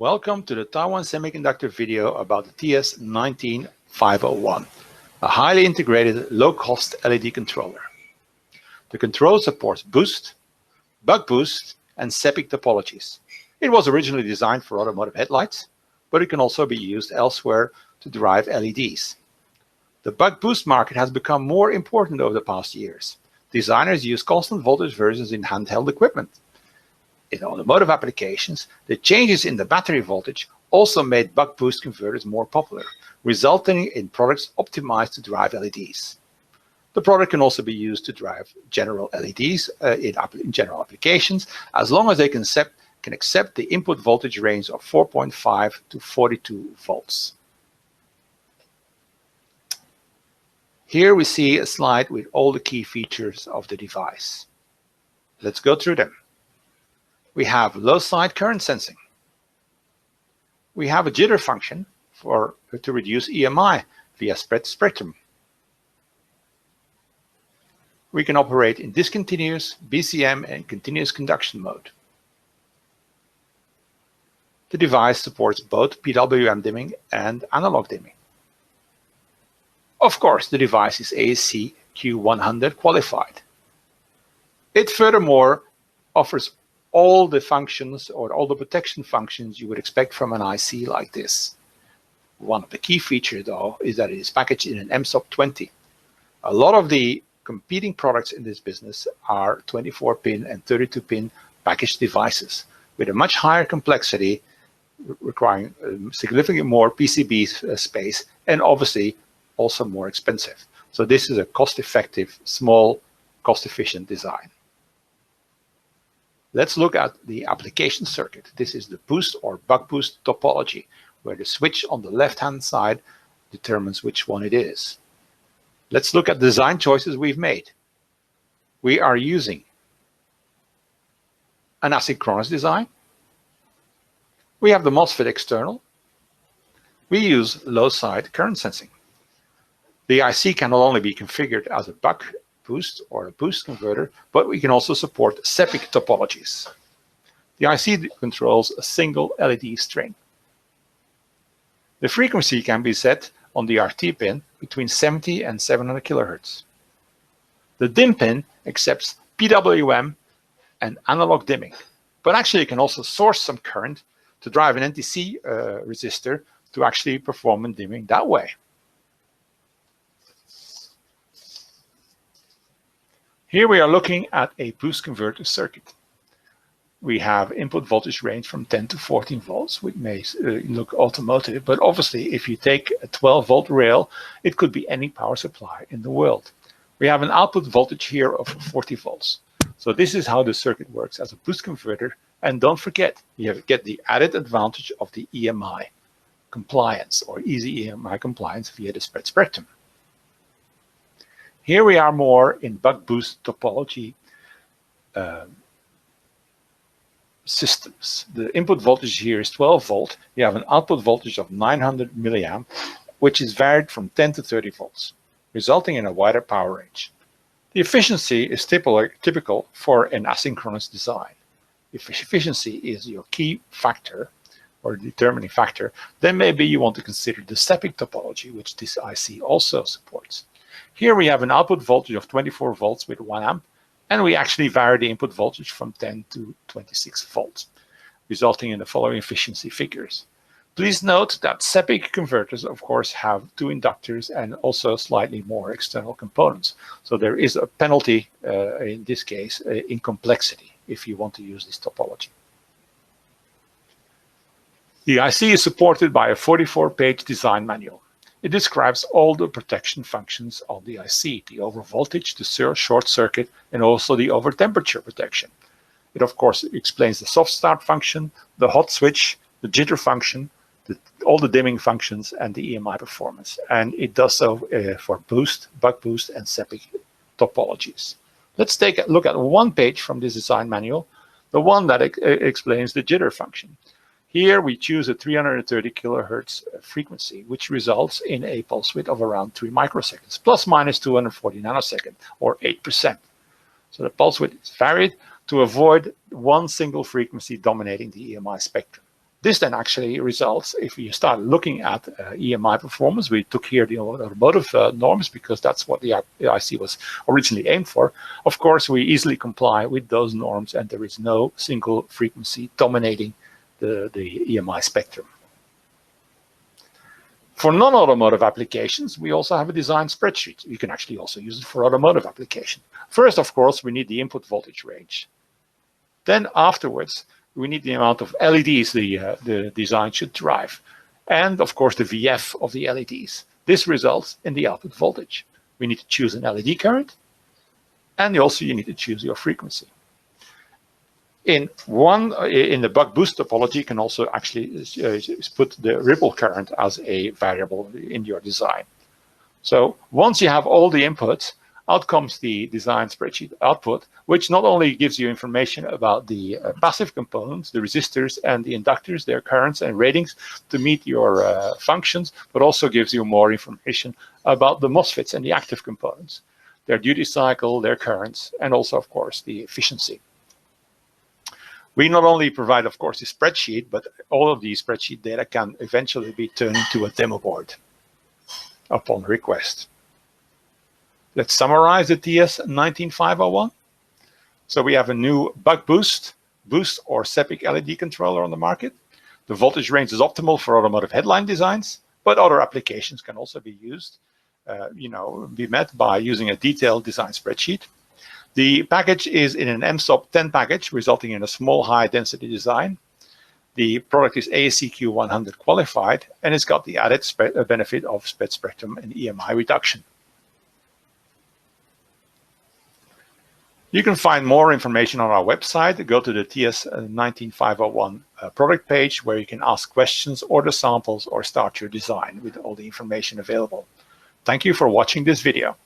Welcome to the Taiwan Semiconductor video about the TS19501, a highly integrated low-cost LED controller. The controller supports boost, buck boost, and SEPIC topologies. It was originally designed for automotive headlights, but it can also be used elsewhere to drive LEDs. The buck boost market has become more important over the past years. Designers use constant voltage versions in handheld equipment. In automotive applications, the changes in the battery voltage also made buck boost converters more popular, resulting in products optimized to drive LEDs. The product can also be used to drive general LEDs in general applications, as long as they can accept the input voltage range of 4.5 to 42 volts. Here we see a slide with all the key features of the device. Let's go through them. We have low side current sensing. We have a jitter function to reduce EMI via spread spectrum. We can operate in discontinuous, BCM, and continuous conduction mode. The device supports both PWM dimming and analog dimming. Of course, the device is ASC Q100 qualified. It furthermore offers all the functions or all the protection functions you would expect from an IC like this. One of the key features, though, is that it is packaged in an MSOP20. A lot of the competing products in this business are 24-pin and 32-pin packaged devices with a much higher complexity, requiring significantly more PCB space, and obviously also more expensive. So this is a cost-effective, small, cost-efficient design. Let's look at the application circuit. This is the boost or buck boost topology, where the switch on the left-hand side determines which one it is. Let's look at the design choices we've made. We are using an asynchronous design. We have the MOSFET external. We use low side current sensing. The IC can not only be configured as a buck boost or a boost converter, but we can also support SEPIC topologies. The IC controls a single LED string. The frequency can be set on the RT pin between 70 and 700 kilohertz. The DIM pin accepts PWM and analog dimming, but actually it can also source some current to drive an NTC resistor to actually perform in dimming that way. Here we are looking at a boost converter circuit. We have input voltage range from 10 to 14 volts, which may look automotive, but obviously if you take a 12-volt rail, it could be any power supply in the world. We have an output voltage here of 40 volts. So this is how the circuit works as a boost converter. And don't forget, you get the added advantage of the EMI compliance or easy EMI compliance via the spread spectrum. Here we are more in buck boost topology systems. The input voltage here is 12 volt. You have an output voltage of 900 milliamp, which is varied from 10 to 30 volts, resulting in a wider power range. The efficiency is typical for an asynchronous design. If efficiency is your key factor or determining factor, then maybe you want to consider the SEPIC topology, which this IC also supports. Here we have an output voltage of 24 volts with 1 amp, and we actually vary the input voltage from 10 to 26 volts, resulting in the following efficiency figures. Please note that SEPIC converters, of course, have 2 inductors and also slightly more external components. So there is a penalty, in this case, in complexity, if you want to use this topology. The IC is supported by a 44-page design manual. It describes all the protection functions of the IC, the over voltage, the short circuit, and also the over temperature protection. It, of course, explains the soft start function, the hot switch, the jitter function, all the dimming functions, and the EMI performance. And it does so for boost, buck boost, and SEPIC topologies. Let's take a look at one page from this design manual, the one that explains the jitter function. Here we choose a 330 kilohertz frequency, which results in a pulse width of around 3 microseconds, plus minus 240 nanoseconds, or 8%. So the pulse width is varied to avoid one single frequency dominating the EMI spectrum. This then actually results, if you start looking at EMI performance, we took here the automotive norms because that's what the IC was originally aimed for. Of course, we easily comply with those norms, and there is no single frequency dominating the EMI spectrum. For non-automotive applications, we also have a design spreadsheet. You can actually also use it for automotive application. First, of course, we need the input voltage range. Then afterwards, we need the amount of LEDs the design should drive. And of course, the VF of the LEDs. This results in the output voltage. We need to choose an LED current, and also you need to choose your frequency. In the buck boost topology, you can also actually put the ripple current as a variable in your design. So once you have all the inputs, out comes the design spreadsheet output, which not only gives you information about the passive components, the resistors and the inductors, their currents and ratings to meet your functions, but also gives you more information about the MOSFETs and the active components, their duty cycle, their currents, and also, of course, the efficiency. We not only provide, of course, the spreadsheet, but all of these spreadsheet data can eventually be turned into a demo board upon request. Let's summarize the TS19501. So we have a new buck boost or SEPIC LED controller on the market. The voltage range is optimal for automotive headline designs, but other applications can also be used, be met by using a detailed design spreadsheet. The package is in an MSOP 10 package, resulting in a small high-density design. The product is ASCQ 100 qualified, and it's got the added benefit of sped spectrum and EMI reduction. You can find more information on our website. Go to the TS19501 product page, where you can ask questions, order samples, or start your design with all the information available. Thank you for watching this video.